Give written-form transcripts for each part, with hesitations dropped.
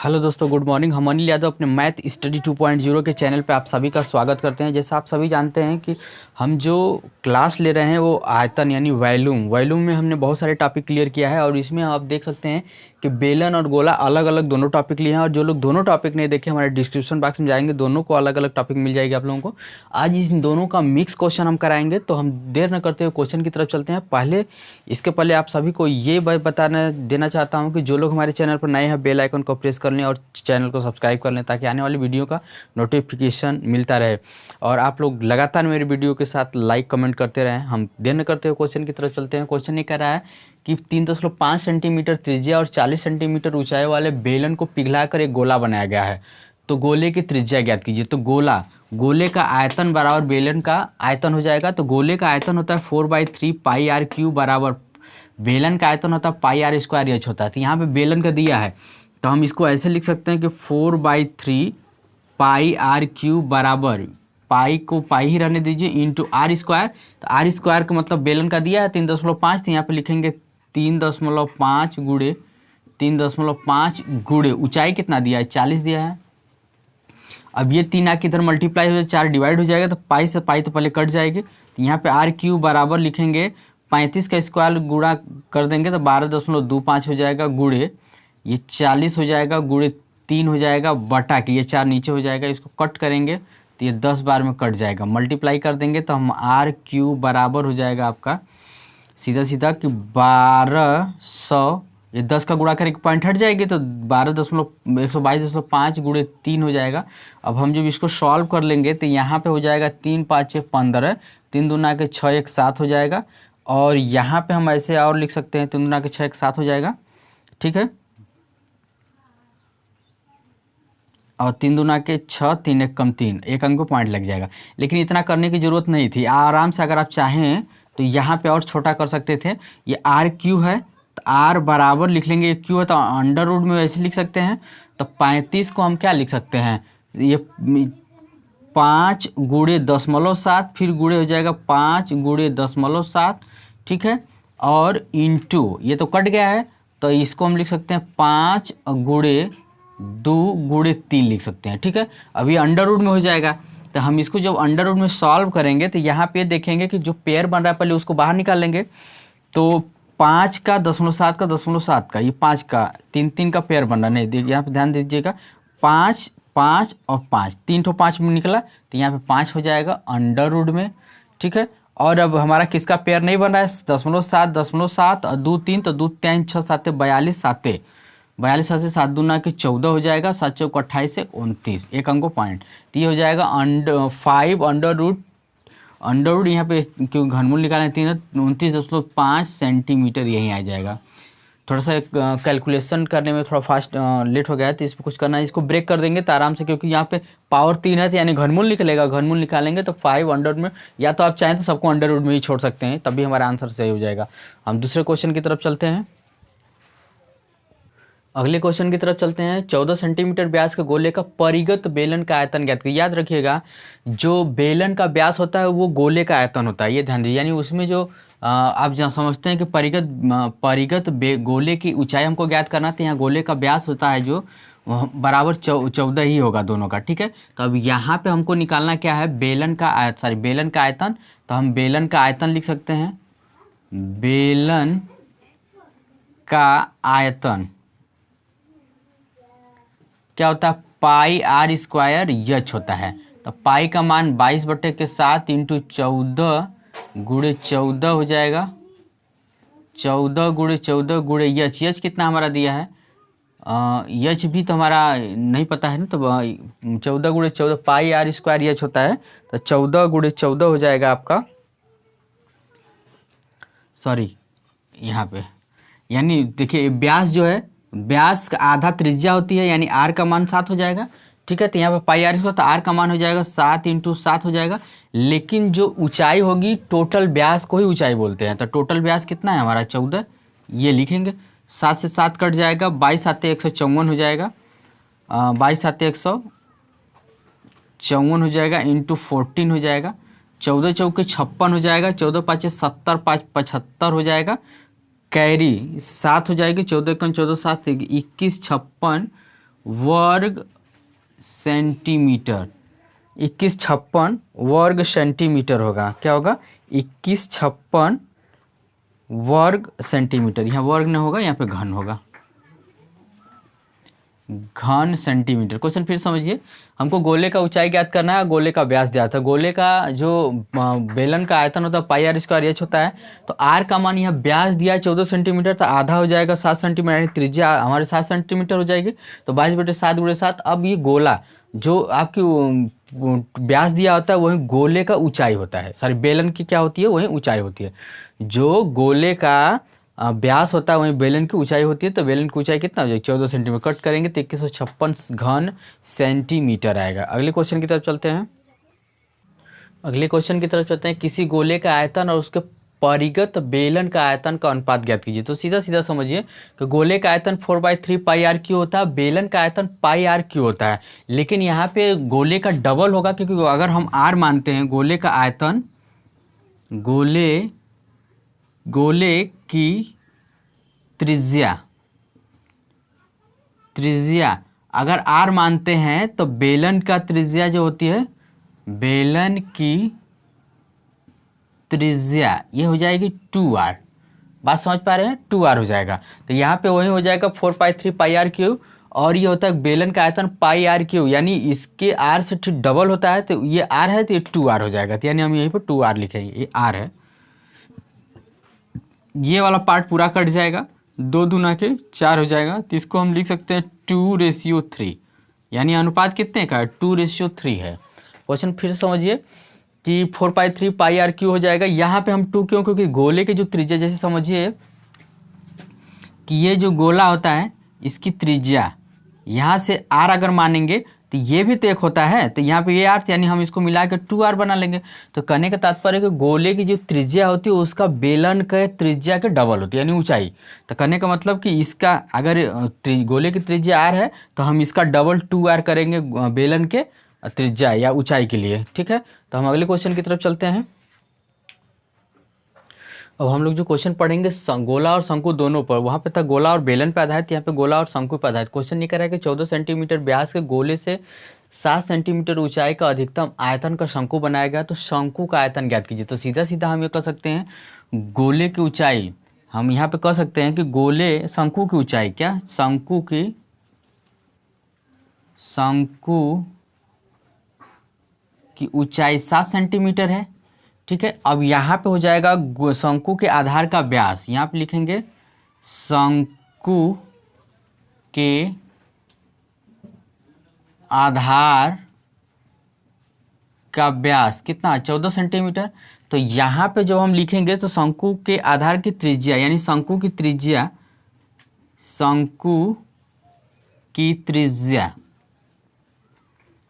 Hello दोस्तों, good morning. हम अनिल यादव अपने मैथ स्टडी 2.0 के चैनल पे आप सभी का स्वागत करते हैं। जैसा आप सभी जानते हैं कि हम जो क्लास ले रहे हैं वो आयतन यानी वॉल्यूम में हमने बहुत सारे टॉपिक क्लियर किया है और इसमें आप देख सकते हैं कि बेलन और गोला अलग अलग दोनों टॉपिक लिए हैं। और जो लोग दोनों टॉपिक नहीं देखे, हमारे डिस्क्रिप्शन बॉक्स में जाएंगे, दोनों को अलग अलग टॉपिक मिल जाएगी आप लोगों को। आज इन दोनों का मिक्स क्वेश्चन हम कराएंगे, तो हम देर न करते हुए क्वेश्चन की तरफ चलते हैं। इसके पहले आप सभी को ये बताना देना चाहता हूँ कि जो लोग हमारे चैनल पर नए हैं, बेल आइकन को प्रेस कर लें और चैनल को सब्सक्राइब कर लें ताकि आने वाली वीडियो का नोटिफिकेशन मिलता रहे। और आप लोग लगातार मेरे वीडियो के साथ लाइक कमेंट करते रहें। हम देर न करते हुए क्वेश्चन की तरफ चलते हैं। क्वेश्चन ये कह रहा है कि 3.5 सेंटीमीटर त्रिज्या और 40 सेंटीमीटर ऊंचाई वाले बेलन को पिघलाकर एक गोला बनाया गया है। तो गोले की त्रिज्या ज्ञात कीजिए। तो गोले का आयतन बराबर बेलन का आयतन हो जाएगा। तो गोले का आयतन होता है 4/3 पाई आर क्यूब बराबर बेलन का आयतन होता है पाई आर स्क्वायर एच होता है। तो यहाँ पे बेलन का दिया है तो हम इसको ऐसे लिख सकते हैं कि 4/3 पाई आर क्यूब बराबर, पाई को पाई ही रहने दीजिए, इंटू आर स्क्वायर। तो आर स्क्वायर का मतलब बेलन का दिया है 3.5, तो यहाँ पे लिखेंगे 3.5 गुणे 3.5 गुणे ऊंचाई कितना दिया है, 40 दिया है। अब ये 3 आके इधर मल्टीप्लाई हो जाए, 4 डिवाइड हो जाएगा, तो पाई से पाई तो पहले कट जाएगी। तो यहाँ पे आर क्यूब बराबर लिखेंगे 35 का स्क्वायर गुणा कर देंगे तो 12.25 हो जाएगा, गुणे ये 40 हो जाएगा, गुणे 3 हो जाएगा, बटा के ये 4 नीचे हो जाएगा। इसको कट करेंगे तो ये 10 बार में कट जाएगा। मल्टीप्लाई कर देंगे तो हम आर क्यूब बराबर हो जाएगा आपका सीधा सीधा कि 1200, ये 10 का गुणा करके पॉइंट हट जाएगी तो 122.5 गुणे 3 हो जाएगा। अब हम जब इसको सॉल्व कर लेंगे तो यहाँ पे हो जाएगा 3 5 15, 3 दूना के 6 1 7 हो जाएगा। और यहाँ पे हम ऐसे और लिख सकते हैं 3 दूना के 6 1 7 हो जाएगा, ठीक है। और 3 दूना के 6, 3 1 कम 3, एक अंक को पॉइंट लग जाएगा। लेकिन इतना करने की ज़रूरत नहीं थी, आराम से अगर आप चाहें तो यहाँ पे और छोटा कर सकते थे। ये आर क्यू है तो आर बराबर लिख लेंगे, ये क्यू है तो अंडर रूट में ऐसे लिख सकते हैं। तो 35 को हम क्या लिख सकते हैं, ये 5 गुणे 0.7, फिर गुणे हो जाएगा 5 गुणे 0.7, ठीक है। और इंटू ये तो कट गया है तो इसको हम लिख सकते हैं 5 गुणे 2 गुणे 3 लिख सकते हैं, ठीक है। अभी अंडर रूट में हो जाएगा तो हम इसको जब अंडर रूट में सॉल्व करेंगे तो यहाँ पे देखेंगे कि जो पेयर बन रहा है पहले उसको बाहर निकाल लेंगे। तो 5 का 0.7 का 0.7 का, ये 5 का 3 3 का पेयर बन रहा, नहीं देखिए यहाँ पे ध्यान दीजिएगा, 5 5 और 5, 3 तो 5 में निकला तो यहाँ पे 5 हो जाएगा अंडर रूट में, ठीक है। और अब हमारा किसका पेयर नहीं बन रहा है, 0.7 और 2 3, तो 2 3 6 7 42, 42 से 7 दूना के 14 हो जाएगा, 7 चौक 28 से 29, एक अंक को पॉइंट। तो ये हो जाएगा 5 अंडर रूट यहाँ पे क्यों घनमूल निकालें 3 29.5 सेंटीमीटर यहीं आ जाएगा। थोड़ा सा कैलकुलेशन करने में थोड़ा फास्ट लेट हो गया है तो इस पर कुछ करना है, इसको ब्रेक कर देंगे तो आराम से, क्योंकि यहाँ पे पावर 3 है तो यानी घनमूल निकलेगा, घनमूल निकालेंगे तो 5 अंडर में, या तो आप चाहें तो सबको अंडर रूट में ही छोड़ सकते हैं, तभी हमारा आंसर सही हो जाएगा। हम दूसरे क्वेश्चन की तरफ चलते हैं। अगले क्वेश्चन की तरफ चलते हैं। 14 सेंटीमीटर व्यास के गोले का परिगत बेलन का आयतन ज्ञात कीजिए। याद रखिएगा, जो बेलन का व्यास होता है वो गोले का आयतन होता है, ये ध्यान दीजिए। यानी उसमें जो आप जहाँ समझते हैं कि परिगत गोले की ऊंचाई हमको ज्ञात करना, तो यहाँ गोले का व्यास होता है जो बराबर 14 ही होगा दोनों का, ठीक है। तो अब यहाँ पे हमको निकालना क्या है, बेलन का आयतन। तो हम बेलन का आयतन लिख सकते हैं, बेलन का आयतन क्या होता है, पाई आर स्क्वायर एच होता है। तो पाई का मान 22/7 इंटू 14 गुणे 14 हो जाएगा, 14 गुणे 14 गुणे एच कितना हमारा दिया है, एच भी तो हमारा नहीं पता है ना, तो 14 गुणे 14 पाई आर स्क्वायर एच होता है। तो 14 गुणे 14 हो जाएगा आपका, सॉरी यहाँ पे, यानी देखिए व्यास जो है, व्यास का आधा त्रिज्या होती है, यानी आर का मान 7 हो जाएगा, ठीक है। तो यहाँ पे पाई आर तो आर का मान हो जाएगा 7 इंटू 7 हो जाएगा। लेकिन जो ऊंचाई होगी, टोटल व्यास को ही ऊंचाई बोलते हैं, तो टोटल व्यास कितना है हमारा 14, ये लिखेंगे। 7 से 7 कट जाएगा, 22 7 154 हो जाएगा, 22 7 154 हो जाएगा, इंटू 14 हो जाएगा, 14 चौके 56 हो जाएगा, 14 5 70 5 75 हो जाएगा, कैरी 7 हो जाएगी, 14 कम 14 7 21 56 वर्ग सेंटीमीटर, 2156 वर्ग सेंटीमीटर होगा। क्या होगा? 2156 वर्ग सेंटीमीटर। यहाँ वर्ग नहीं होगा, यहाँ पे घन होगा, घन सेंटीमीटर। क्वेश्चन फिर समझिए, हमको गोले का ऊंचाई ज्ञात करना है, गोले का व्यास दिया था। गोले का जो बेलन का आयतन होता है पाई आर स्क्वायर एच होता है, तो आर का मान यहाँ व्यास दिया है 14 सेंटीमीटर, तो आधा हो जाएगा 7 सेंटीमीटर, यानी त्रिज्या हमारे 7 सेंटीमीटर हो जाएगी। तो 22/7 × 7। अब ये गोला जो आपकी व्यास दिया होता है वही गोले का ऊंचाई होता है, सॉरी बेलन की क्या होती है, वही ऊंचाई होती है। जो गोले का व्यास होता है वहीं बेलन की ऊंचाई होती है। तो बेलन की ऊंचाई कितना हो जाएगी? 14 सेंटीमीटर। कट करेंगे तो 2156 घन सेंटीमीटर आएगा। अगले क्वेश्चन की तरफ चलते हैं। अगले क्वेश्चन की तरफ चलते हैं। किसी गोले का आयतन और उसके परिगत बेलन का आयतन का अनुपात ज्ञात कीजिए। तो सीधा सीधा समझिए कि गोले का आयतन 4/3 पाई आर क्यू होता है, बेलन का आयतन पाई आर क्यू होता है, लेकिन यहाँ पे गोले का डबल होगा, क्योंकि अगर हम आर मानते हैं गोले का आयतन, गोले की त्रिज्या अगर आर मानते हैं तो बेलन का त्रिज्या जो होती है, बेलन की त्रिज्या ये हो जाएगी 2r। बात समझ पा रहे हैं? 2r हो जाएगा। तो यहाँ पे वही हो जाएगा 4/3 पाई आर क्यू, और ये होता है बेलन का आयतन पाई आर क्यू, यानी इसके आर से ठीक डबल होता है, तो ये आर है तो ये 2r हो जाएगा। तो यानी हम यहीं पर 2r लिखेंगे, ये आर है। ये वाला पार्ट पूरा कट जाएगा, 2 दूना के 4 हो जाएगा। तो इसको हम लिख सकते हैं 2:3, यानी अनुपात कितने का है? 2:3 है। क्वेश्चन फिर से समझिए कि 4/3 पाई आर क्यू हो जाएगा। यहाँ पे हम 2 क्यों? क्योंकि गोले की जो त्रिज्या, जैसे समझिए कि ये जो गोला होता है इसकी त्रिज्या यहाँ से आर अगर मानेंगे तो ये भी तो एक होता है, तो यहाँ पे ये आर, यानी हम इसको मिला के 2r बना लेंगे। तो कहने का तात्पर्य है कि गोले की जो त्रिज्या होती है उसका बेलन के त्रिज्या के डबल होती है, यानी ऊंचाई। तो कहने का मतलब कि इसका अगर गोले की त्रिज्या r है तो हम इसका डबल 2r करेंगे बेलन के त्रिज्या या ऊंचाई के लिए। ठीक है, तो हम अगले क्वेश्चन की तरफ चलते हैं। अब हम लोग जो क्वेश्चन पढ़ेंगे गोला और शंकु दोनों पर, वहाँ पे था गोला और बेलन पे आधारित, यहाँ पे गोला और शंकु पर आधारित। क्वेश्चन ये कह रहा है कि 14 सेंटीमीटर व्यास के गोले से 7 सेंटीमीटर ऊंचाई का अधिकतम आयतन का शंकु बनाया गया, तो शंकु का आयतन ज्ञात कीजिए। तो सीधा सीधा हम ये कह सकते हैं गोले की ऊंचाई, हम यहाँ पे कह सकते हैं कि गोले शंकु की ऊंचाई, क्या शंकु की ऊंचाई 7 सेंटीमीटर है। ठीक है, अब यहाँ पे हो जाएगा शंकु के आधार का व्यास, यहाँ पे लिखेंगे शंकु के आधार का व्यास कितना? 14 सेंटीमीटर। तो यहाँ पे जब हम लिखेंगे तो शंकु के आधार की त्रिज्या, यानी शंकु की त्रिज्या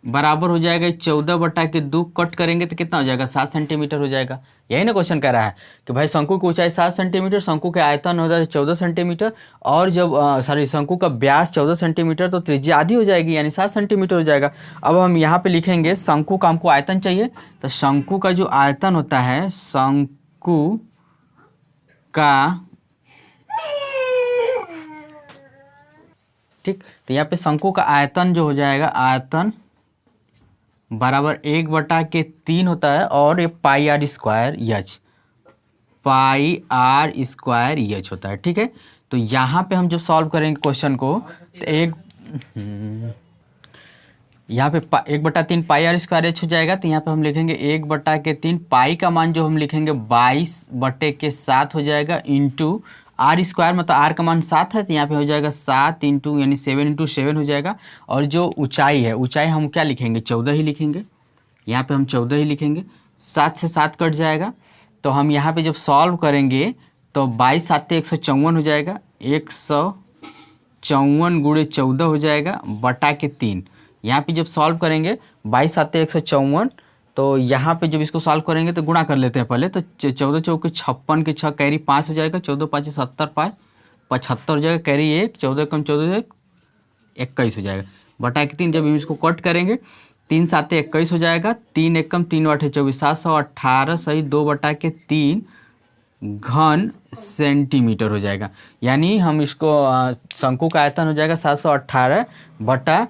बराबर हो जाएगा 14/2, कट करेंगे तो कितना हो जाएगा? 7 सेंटीमीटर हो जाएगा। यही ना क्वेश्चन कह रहा है कि भाई शंकु की ऊंचाई 7 सेंटीमीटर, शंकु के आयतन हो जाए 14 सेंटीमीटर, और जब शंकु का व्यास 14 सेंटीमीटर तो त्रिज्या आधी हो जाएगी, यानी 7 सेंटीमीटर हो जाएगा। अब हम यहाँ पे लिखेंगे शंकु का, हमको आयतन चाहिए, तो शंकु का जो आयतन होता है, शंकु का, ठीक, तो यहाँ पे शंकु का आयतन जो हो जाएगा, आयतन बराबर 1/3 होता है, और ये पाई आर स्क्वायर एच होता है। ठीक है, तो यहाँ पे हम जब सॉल्व करेंगे क्वेश्चन को तो यहाँ पे 1/3 पाई आर स्क्वायर एच हो जाएगा। तो यहाँ पे हम लिखेंगे 1/3, पाई का मान जो हम लिखेंगे 22/7 हो जाएगा, इंटू आर स्क्वायर, मतलब आर का मान 7 है, तो यहाँ पे हो जाएगा 7 इंटू यानी 7 × 7 हो जाएगा। और जो ऊंचाई है, ऊंचाई हम क्या लिखेंगे? 14 ही लिखेंगे, यहाँ पे हम 14 ही लिखेंगे। 7 से 7 कट जाएगा, तो हम यहाँ पे जब सॉल्व करेंगे तो 22×7 = 154 हो जाएगा, 154 × 14 हो जाएगा बटा के 3। यहाँ पे जब सॉल्व करेंगे 22×7 = 154, तो यहाँ पे जब इसको सॉल्व करेंगे तो गुणा कर लेते हैं पहले। तो 14 चौके 56 के 6 कैरी 5 हो जाएगा, 14 5 70, 5 75 हो जाएगा, कैरी 1, 14 कम 14 21 हो जाएगा बटा के 3। जब हम इसको कट करेंगे 3 7 21 हो जाएगा, 3 1 कम 3 8 24, 718 सही 2/3 घन सेंटीमीटर हो जाएगा। यानी हम इसको शंकु का आयतन हो जाएगा 718 बटा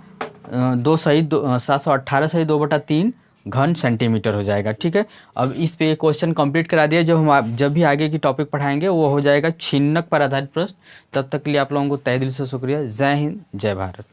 718 2 घन सेंटीमीटर हो जाएगा। ठीक है, अब इस पे क्वेश्चन कंप्लीट करा दिया। जब भी आगे की टॉपिक पढ़ाएंगे वो हो जाएगा छिन्नक पर आधारित प्रश्न। तब तक के लिए आप लोगों को तहे दिल से शुक्रिया। जय हिंद, जय भारत।